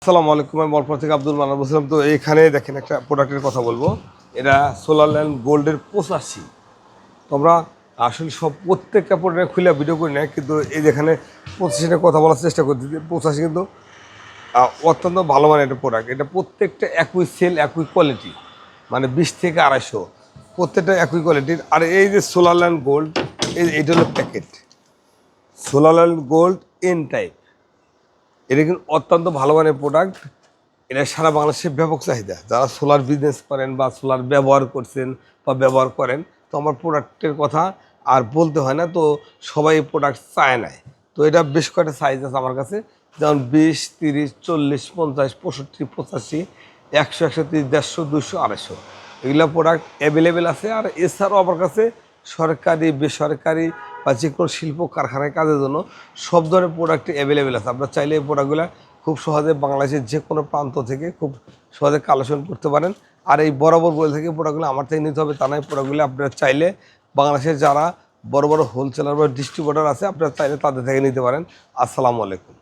আসসালামু আলাইকুম। আমি মলপুর থেকে আব্দুল মান্নান বলছিলাম। তো এইখানে দেখেন একটা প্রোডাক্টের কথা বলবো। এটা সোলার ল্যান্ড গোল্ডের 85। তোমরা আসলে সব প্রত্যেকটা প্রোডাক্ট খুলে ভিডিও করি না, কিন্তু এই যেখানে 85-এর কথা বলার চেষ্টা করছি। 85 কিন্তু অত্যন্ত ভালো মানের একটা প্রোডাক্ট। এটা প্রত্যেকটা একই সেল, একই কোয়ালিটি, মানে 20 থেকে 250 প্রত্যেকটা একই কোয়ালিটির। আর এই যে সোলার ল্যান্ড গোল্ড, এইটা হলো packet solar land gold N type. এটা কিন্তু অত্যন্ত ভালো মানের প্রোডাক্ট। এটা সারা বাংলাদেশে ব্যাপক চাহিদা। যারা সোলার বিজনেস করেন বা সোলার ব্যবহার করছেন বা ব্যবহার করেন, তো আমার প্রোডাক্টের কথা আর বলতে হয় না। তো সবাই এই প্রোডাক্ট চায় নেয়। তো এটা বেশ কয়েকটা সাইজ আছে আমার কাছে, যেমন 20, 30, 40, 50, 65, 85, 100, 130, 150, 200, 250 এগুলো প্রোডাক্ট অ্যাভেলেবেল আছে। আর এছাড়াও আমার কাছে সরকারি, বেসরকারি বা যে কোনো শিল্প কারখানায় কাজের জন্য সব ধরনের প্রোডাক্ট অ্যাভেলেবেল আছে। আপনারা চাইলে এই প্রোডাক্টগুলো খুব সহজে বাংলাদেশের যে কোনো প্রান্ত থেকে খুব সহজে কালেকশন করতে পারেন। আর এই বরাবর বলে থেকে প্রোডাক্টগুলো আমার থেকে নিতে হবে তা নয়। প্রোডাক্টগুলো আপনারা চাইলে বাংলাদেশের যারা বড় বড় হোলসেলার বা ডিস্ট্রিবিউটর আছে, আপনারা চাইলে তাদের থেকে নিতে পারেন। আসসালামু আলাইকুম।